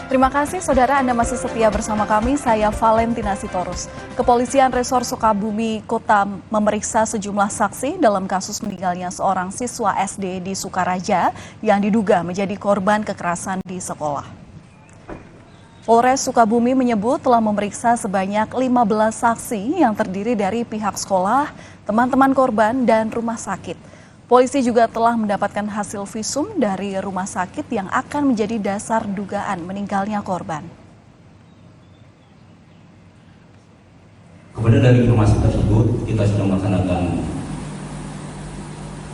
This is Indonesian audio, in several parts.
Terima kasih saudara Anda masih setia bersama kami, saya Valentina Sitorus. Kepolisian Resor Sukabumi Kota memeriksa sejumlah saksi dalam kasus meninggalnya seorang siswa SD di Sukaraja yang diduga menjadi korban kekerasan di sekolah. Polres Sukabumi menyebut telah memeriksa sebanyak 15 saksi yang terdiri dari pihak sekolah, teman-teman korban, dan rumah sakit. Polisi juga telah mendapatkan hasil visum dari rumah sakit yang akan menjadi dasar dugaan meninggalnya korban. Kemudian dari informasi tersebut, kita sudah melaksanakan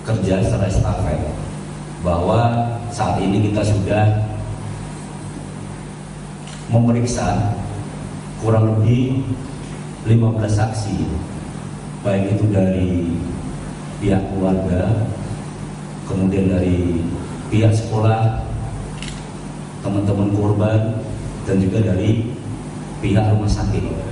kerja secara estafet bahwa saat ini kita sudah memeriksa kurang lebih 15 saksi, baik itu dari pihak keluarga, kemudian dari pihak sekolah, teman-teman korban, dan juga dari pihak rumah sakit.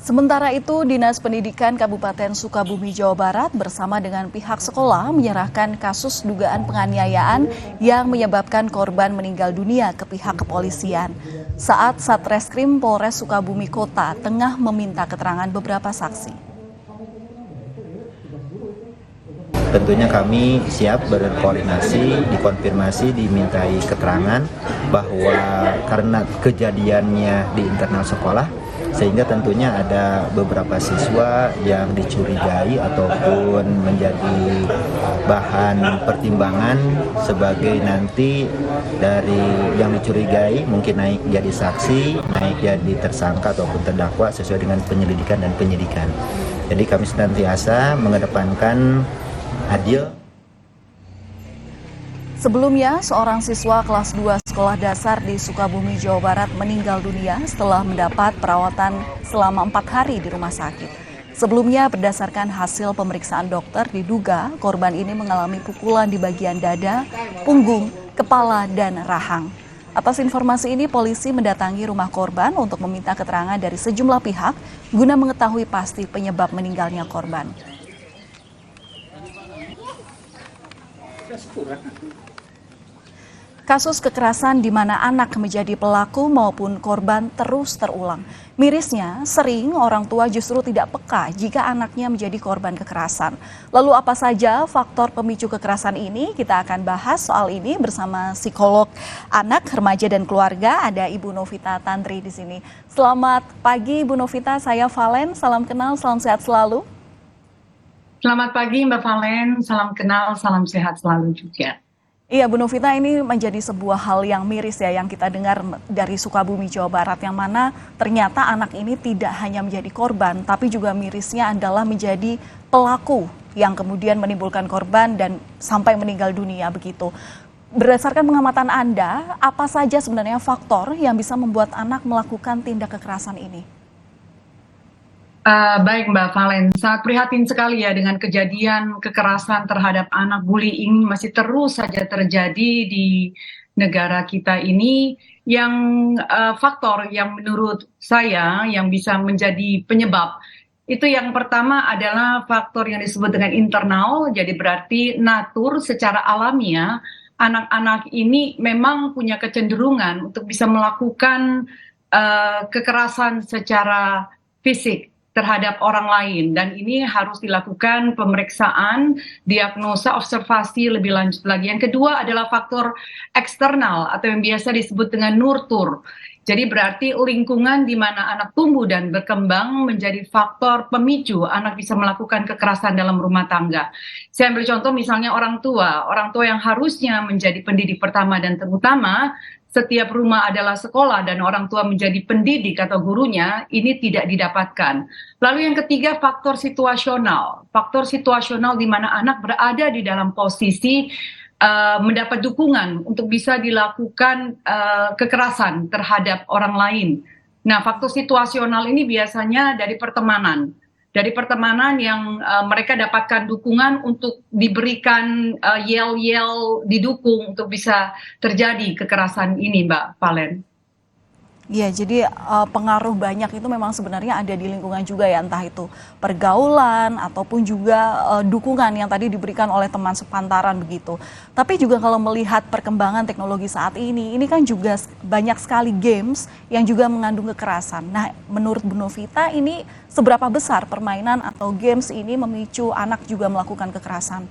Sementara itu, Dinas Pendidikan Kabupaten Sukabumi, Jawa Barat bersama dengan pihak sekolah menyerahkan kasus dugaan penganiayaan yang menyebabkan korban meninggal dunia ke pihak kepolisian. Saat Satreskrim Polres Sukabumi Kota tengah meminta keterangan beberapa saksi. Tentunya kami siap berkoordinasi, dikonfirmasi, dimintai keterangan bahwa karena kejadiannya di internal sekolah, sehingga tentunya ada beberapa siswa yang dicurigai ataupun menjadi bahan pertimbangan sebagai nanti dari yang dicurigai mungkin naik jadi saksi, naik jadi tersangka ataupun terdakwa sesuai dengan penyelidikan dan penyidikan. Jadi kami senantiasa mengedepankan adil. Sebelumnya, seorang siswa kelas 2 sekolah dasar di Sukabumi, Jawa Barat meninggal dunia setelah mendapat perawatan selama 4 hari di rumah sakit. Sebelumnya, berdasarkan hasil pemeriksaan dokter, diduga korban ini mengalami pukulan di bagian dada, punggung, kepala, dan rahang. Atas informasi ini, polisi mendatangi rumah korban untuk meminta keterangan dari sejumlah pihak guna mengetahui pasti penyebab meninggalnya korban. Kasus kekerasan di mana anak menjadi pelaku maupun korban terus terulang. Mirisnya, sering orang tua justru tidak peka jika anaknya menjadi korban kekerasan. Lalu apa saja faktor pemicu kekerasan ini? Kita akan bahas soal ini bersama psikolog anak, remaja, dan keluarga. Ada Ibu Novita Tantri di sini. Selamat pagi Ibu Novita, saya Valen. Salam kenal, salam sehat selalu. Selamat pagi Mbak Valen, salam kenal, salam sehat selalu juga. Iya Bu Novita, ini menjadi sebuah hal yang miris ya yang kita dengar dari Sukabumi, Jawa Barat, yang mana ternyata anak ini tidak hanya menjadi korban tapi juga mirisnya adalah menjadi pelaku yang kemudian menimbulkan korban dan sampai meninggal dunia begitu. Berdasarkan pengamatan Anda, apa saja sebenarnya faktor yang bisa membuat anak melakukan tindak kekerasan ini? Baik Mbak Valen, sangat prihatin sekali ya dengan kejadian kekerasan terhadap anak, bullying masih terus saja terjadi di negara kita ini. Yang faktor yang menurut saya yang bisa menjadi penyebab itu yang pertama adalah faktor yang disebut dengan internal, jadi berarti natur secara alamiah anak-anak ini memang punya kecenderungan untuk bisa melakukan kekerasan secara fisik terhadap orang lain, dan ini harus dilakukan pemeriksaan, diagnosa, observasi lebih lanjut lagi. Yang kedua adalah faktor eksternal atau yang biasa disebut dengan nurtur. Jadi berarti lingkungan di mana anak tumbuh dan berkembang menjadi faktor pemicu anak bisa melakukan kekerasan dalam rumah tangga. Saya ambil contoh misalnya orang tua yang harusnya menjadi pendidik pertama dan terutama, setiap rumah adalah sekolah dan orang tua menjadi pendidik atau gurunya, ini tidak didapatkan. Lalu yang ketiga, faktor situasional. Faktor situasional di mana anak berada di dalam posisi mendapat dukungan untuk bisa dilakukan kekerasan terhadap orang lain. Nah, faktor situasional ini biasanya dari pertemanan. Dari pertemanan yang mereka dapatkan dukungan untuk diberikan yel-yel didukung untuk bisa terjadi kekerasan ini, Mbak Valen. Iya, jadi pengaruh banyak itu memang sebenarnya ada di lingkungan juga ya, entah itu pergaulan ataupun juga dukungan yang tadi diberikan oleh teman sepantaran begitu. Tapi juga kalau melihat perkembangan teknologi saat ini kan juga banyak sekali games yang juga mengandung kekerasan. Nah, menurut Bu Novita ini seberapa besar permainan atau games ini memicu anak juga melakukan kekerasan?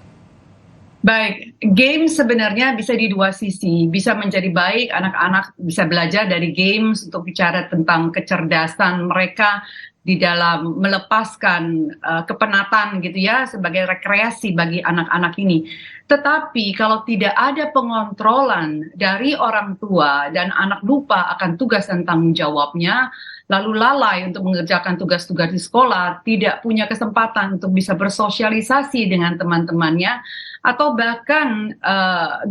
Baik, game sebenarnya bisa di dua sisi, bisa menjadi baik, anak-anak bisa belajar dari games untuk bicara tentang kecerdasan mereka di dalam melepaskan kepenatan gitu ya, sebagai rekreasi bagi anak-anak ini. Tetapi kalau tidak ada pengontrolan dari orang tua dan anak lupa akan tugas dan tanggung jawabnya, lalu lalai untuk mengerjakan tugas-tugas di sekolah, tidak punya kesempatan untuk bisa bersosialisasi dengan teman-temannya, atau bahkan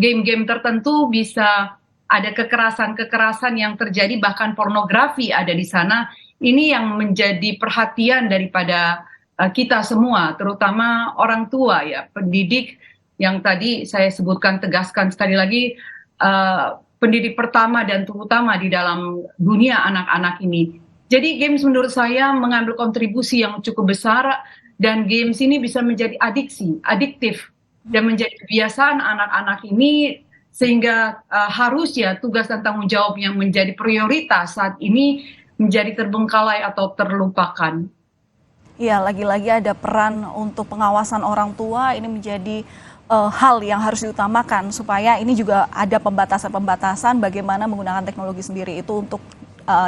game-game tertentu bisa ada kekerasan-kekerasan yang terjadi, bahkan pornografi ada di sana. Ini yang menjadi perhatian daripada kita semua, terutama orang tua ya, pendidik yang tadi saya sebutkan, tegaskan sekali lagi, pendidik pertama dan terutama di dalam dunia anak-anak ini. Jadi games menurut saya mengambil kontribusi yang cukup besar, dan games ini bisa menjadi adiktif, dan menjadi kebiasaan anak-anak ini, sehingga harusnya tugas dan tanggung jawab yang menjadi prioritas saat ini menjadi terbengkalai atau terlupakan. Iya, lagi-lagi ada peran untuk pengawasan orang tua, ini menjadi hal yang harus diutamakan supaya ini juga ada pembatasan-pembatasan bagaimana menggunakan teknologi sendiri itu untuk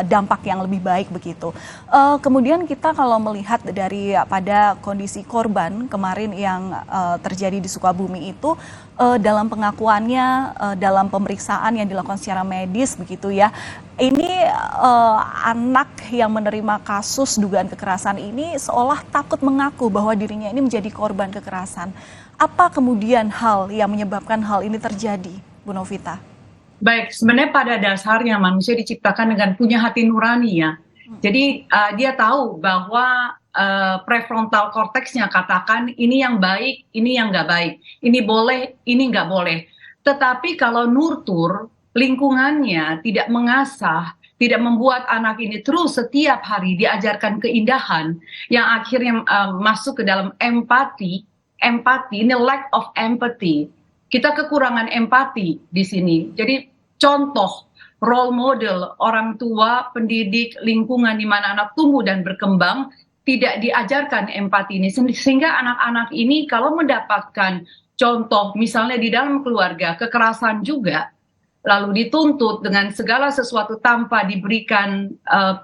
dampak yang lebih baik begitu. Kemudian kita kalau melihat dari pada kondisi korban kemarin yang terjadi di Sukabumi itu, dalam pengakuannya, dalam pemeriksaan yang dilakukan secara medis begitu ya, ini anak yang menerima kasus dugaan kekerasan ini seolah takut mengaku bahwa dirinya ini menjadi korban kekerasan. Apa kemudian hal yang menyebabkan hal ini terjadi, Bu Novita? Baik, sebenarnya pada dasarnya manusia diciptakan dengan punya hati nurani ya. Jadi dia tahu bahwa prefrontal korteksnya katakan ini yang baik, ini yang nggak baik, ini boleh, ini nggak boleh. Tetapi kalau nurtur, lingkungannya tidak mengasah, tidak membuat anak ini terus setiap hari diajarkan keindahan yang akhirnya masuk ke dalam empati, ini lack of empathy. Kita kekurangan empati di sini. Jadi contoh, role model, orang tua, pendidik, lingkungan di mana anak tumbuh dan berkembang tidak diajarkan empati ini. Sehingga anak-anak ini kalau mendapatkan contoh misalnya di dalam keluarga, kekerasan juga, lalu dituntut dengan segala sesuatu tanpa diberikan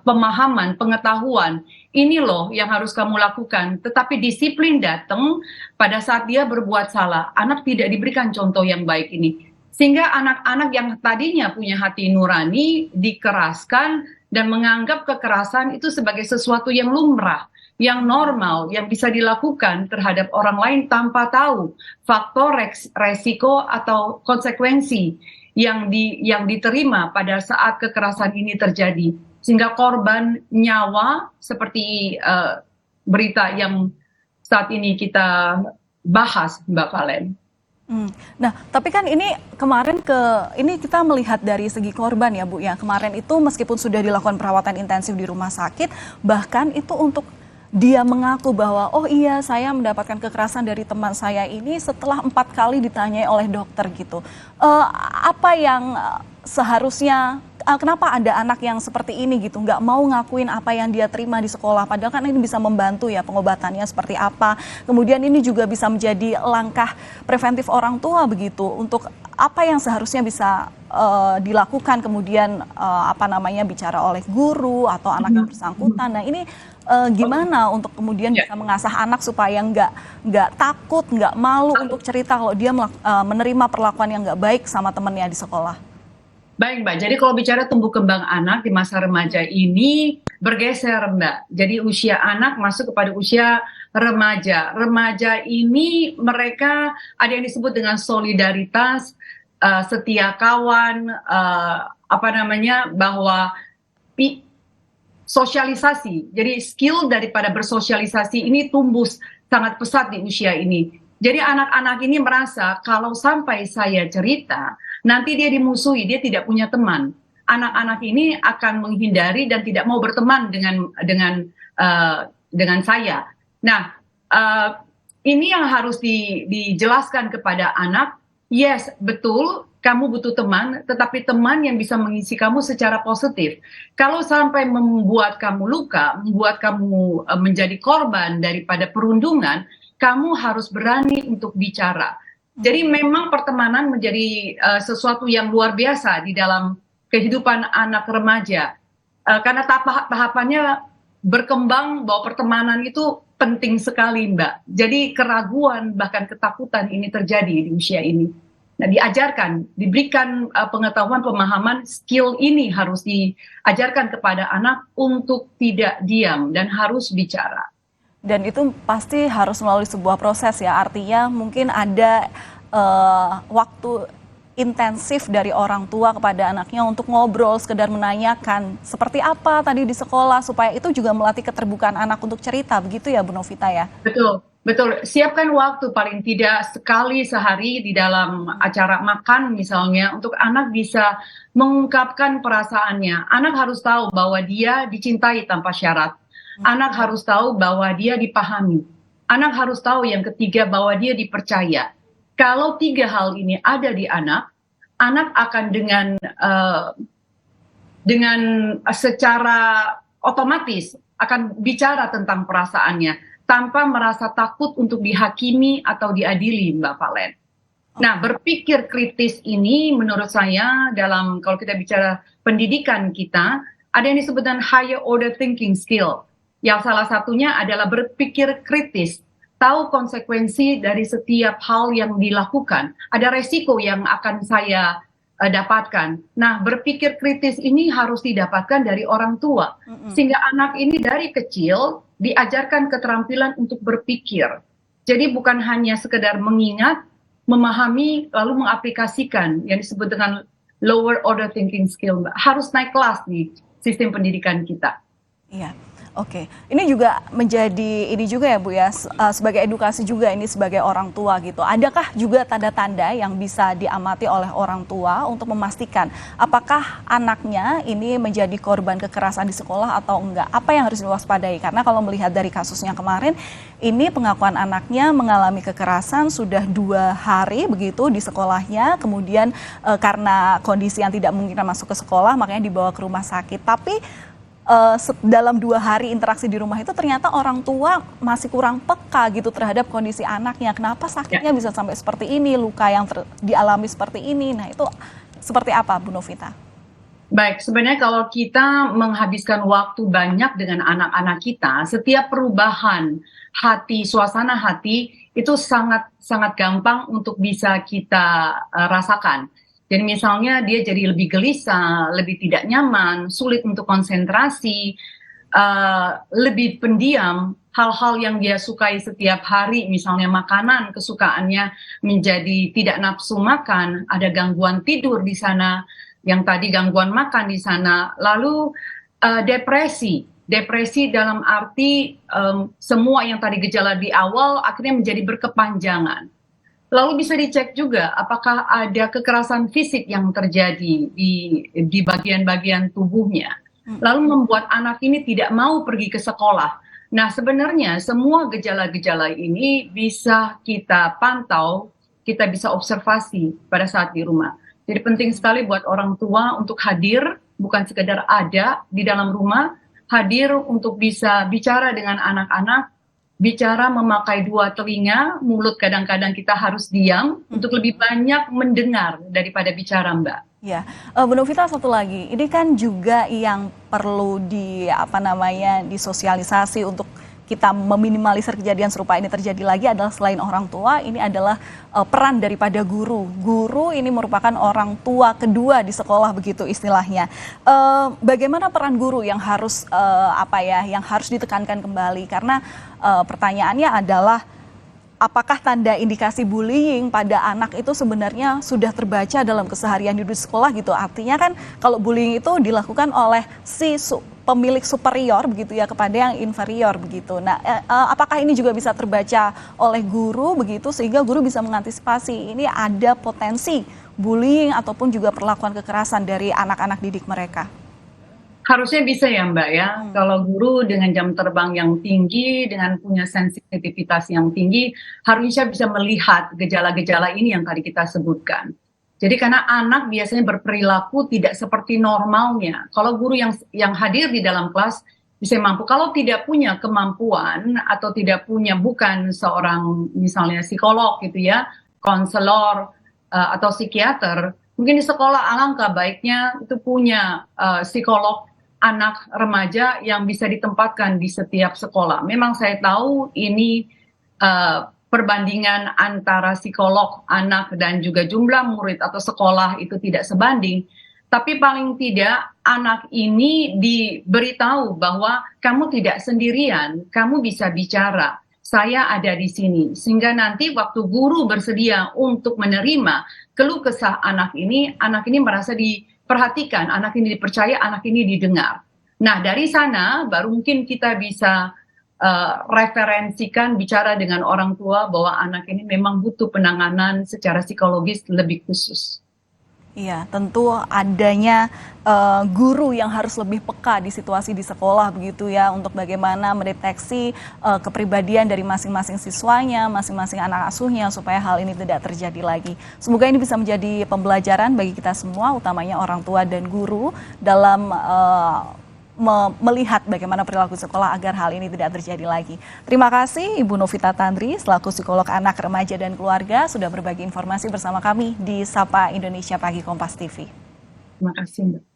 pemahaman, pengetahuan, ini loh yang harus kamu lakukan. Tetapi disiplin datang pada saat dia berbuat salah, anak tidak diberikan contoh yang baik ini. Sehingga anak-anak yang tadinya punya hati nurani dikeraskan dan menganggap kekerasan itu sebagai sesuatu yang lumrah, yang normal, yang bisa dilakukan terhadap orang lain tanpa tahu faktor resiko atau konsekuensi yang diterima pada saat kekerasan ini terjadi. Sehingga korban nyawa seperti berita yang saat ini kita bahas, Mbak Valen. Nah, tapi kan ini kemarin ini kita melihat dari segi korban ya Bu ya. Kemarin itu meskipun sudah dilakukan perawatan intensif di rumah sakit, bahkan itu untuk dia mengaku bahwa oh iya saya mendapatkan kekerasan dari teman saya ini setelah 4 kali ditanyai oleh dokter gitu. Apa yang seharusnya, kenapa ada anak yang seperti ini gitu, nggak mau ngakuin apa yang dia terima di sekolah, padahal kan ini bisa membantu ya pengobatannya seperti apa. Kemudian ini juga bisa menjadi langkah preventif orang tua begitu, untuk apa yang seharusnya bisa dilakukan kemudian bicara oleh guru atau anak yang bersangkutan. Nah ini gimana untuk kemudian bisa mengasah anak supaya nggak takut, nggak malu untuk cerita kalau dia menerima perlakuan yang nggak baik sama temennya di sekolah. Baik Mbak, jadi kalau bicara tumbuh kembang anak di masa remaja ini bergeser Mbak. Jadi usia anak masuk kepada usia remaja. Remaja ini mereka ada yang disebut dengan solidaritas, setia kawan, bahwa sosialisasi. Jadi skill daripada bersosialisasi ini tumbuh sangat pesat di usia ini. Jadi anak-anak ini merasa kalau sampai saya cerita, nanti dia dimusuhi, dia tidak punya teman. anak-anak ini akan menghindari dan tidak mau berteman dengan saya. Nah, ini yang harus dijelaskan kepada anak. Yes, betul, kamu butuh teman, tetapi teman yang bisa mengisi kamu secara positif. Kalau sampai membuat kamu luka, membuat kamu menjadi korban daripada perundungan, kamu harus berani untuk bicara. Jadi memang pertemanan menjadi sesuatu yang luar biasa di dalam kehidupan anak remaja. Karena tahapannya berkembang bahwa pertemanan itu penting sekali, Mbak. Jadi keraguan bahkan ketakutan ini terjadi di usia ini. Nah, diajarkan, diberikan pengetahuan, pemahaman, skill ini harus diajarkan kepada anak untuk tidak diam dan harus bicara. Dan itu pasti harus melalui sebuah proses ya, artinya mungkin ada waktu intensif dari orang tua kepada anaknya untuk ngobrol, sekedar menanyakan seperti apa tadi di sekolah, supaya itu juga melatih keterbukaan anak untuk cerita, begitu ya Bu Novita ya? Betul. Betul, siapkan waktu paling tidak sekali sehari di dalam acara makan misalnya untuk anak bisa mengungkapkan perasaannya. Anak harus tahu bahwa dia dicintai tanpa syarat. Anak harus tahu bahwa dia dipahami. Anak harus tahu yang ketiga bahwa dia dipercaya. Kalau tiga hal ini ada di anak akan dengan secara otomatis akan bicara tentang perasaannya tanpa merasa takut untuk dihakimi atau diadili, Mbak Valen. Nah, berpikir kritis ini menurut saya kalau kita bicara pendidikan kita, ada yang disebut dengan higher order thinking skill. Yang salah satunya adalah berpikir kritis, tahu konsekuensi dari setiap hal yang dilakukan. Ada resiko yang akan saya dapatkan. Nah, berpikir kritis ini harus didapatkan dari orang tua. Sehingga anak ini dari kecil diajarkan keterampilan untuk berpikir. Jadi bukan hanya sekedar mengingat, memahami, lalu mengaplikasikan yang disebut dengan lower order thinking skill. Harus naik kelas di sistem pendidikan kita. Iya. Oke, ini juga menjadi ini juga ya Bu ya, sebagai edukasi juga ini sebagai orang tua gitu. Adakah juga tanda-tanda yang bisa diamati oleh orang tua untuk memastikan apakah anaknya ini menjadi korban kekerasan di sekolah atau enggak? Apa yang harus diwaspadai? Karena kalau melihat dari kasusnya kemarin, ini pengakuan anaknya mengalami kekerasan sudah 2 hari begitu di sekolahnya, kemudian karena kondisi yang tidak memungkinkan masuk ke sekolah makanya dibawa ke rumah sakit. Tapi dalam 2 hari interaksi di rumah itu ternyata orang tua masih kurang peka gitu terhadap kondisi anaknya. Kenapa sakitnya bisa sampai seperti ini, luka yang dialami seperti ini. Nah, itu seperti apa Bu Novita? Baik, sebenarnya kalau kita menghabiskan waktu banyak dengan anak-anak kita, setiap perubahan hati, suasana hati itu sangat gampang untuk bisa kita rasakan. Jadi misalnya dia jadi lebih gelisah, lebih tidak nyaman, sulit untuk konsentrasi, lebih pendiam, hal-hal yang dia sukai setiap hari, misalnya makanan kesukaannya menjadi tidak nafsu makan, ada gangguan tidur di sana, yang tadi gangguan makan di sana, lalu depresi dalam arti semua yang tadi gejala di awal akhirnya menjadi berkepanjangan. Lalu bisa dicek juga apakah ada kekerasan fisik yang terjadi di bagian-bagian tubuhnya. Lalu membuat anak ini tidak mau pergi ke sekolah. Nah, sebenarnya semua gejala-gejala ini bisa kita pantau, kita bisa observasi pada saat di rumah. Jadi penting sekali buat orang tua untuk hadir, bukan sekedar ada di dalam rumah, hadir untuk bisa bicara dengan anak-anak, bicara memakai 2 telinga, mulut kadang-kadang kita harus diam untuk lebih banyak mendengar daripada bicara, Mbak. Ya, Bu Novita satu lagi, ini kan juga yang perlu disosialisasi untuk kita meminimalisir kejadian serupa ini terjadi lagi adalah selain orang tua, ini adalah peran daripada guru. Guru ini merupakan orang tua kedua di sekolah begitu istilahnya. Bagaimana peran guru yang harus yang harus ditekankan kembali? Karena pertanyaannya adalah apakah tanda indikasi bullying pada anak itu sebenarnya sudah terbaca dalam keseharian di sekolah gitu. Artinya kan kalau bullying itu dilakukan oleh si pemilik superior begitu ya kepada yang inferior begitu. Nah, apakah ini juga bisa terbaca oleh guru begitu sehingga guru bisa mengantisipasi ini ada potensi bullying ataupun juga perlakuan kekerasan dari anak-anak didik mereka? Harusnya bisa ya Mbak ya, kalau guru dengan jam terbang yang tinggi, dengan punya sensitivitas yang tinggi, harusnya bisa melihat gejala-gejala ini yang tadi kita sebutkan. Jadi karena anak biasanya berperilaku tidak seperti normalnya. Kalau guru yang hadir di dalam kelas bisa mampu, kalau tidak punya kemampuan atau tidak punya, bukan seorang misalnya psikolog gitu ya, konselor atau psikiater, mungkin di sekolah alangkah baiknya itu punya psikolog anak remaja yang bisa ditempatkan di setiap sekolah. Memang saya tahu ini perbandingan antara psikolog anak dan juga jumlah murid atau sekolah itu tidak sebanding, tapi paling tidak anak ini diberitahu bahwa kamu tidak sendirian, kamu bisa bicara, saya ada di sini. Sehingga nanti waktu guru bersedia untuk menerima keluh kesah anak ini merasa diperhatikan, anak ini dipercaya, anak ini didengar. Nah, dari sana baru mungkin kita bisa referensikan, bicara dengan orang tua bahwa anak ini memang butuh penanganan secara psikologis lebih khusus. Iya, tentu adanya guru yang harus lebih peka di situasi di sekolah begitu ya, untuk bagaimana mendeteksi kepribadian dari masing-masing siswanya, masing-masing anak asuhnya, supaya hal ini tidak terjadi lagi. Semoga ini bisa menjadi pembelajaran bagi kita semua, utamanya orang tua dan guru, dalam melihat bagaimana perilaku sekolah agar hal ini tidak terjadi lagi. Terima kasih Ibu Novita Tandri selaku psikolog anak, remaja dan keluarga sudah berbagi informasi bersama kami di Sapa Indonesia Pagi Kompas TV. Terima kasih Mbak.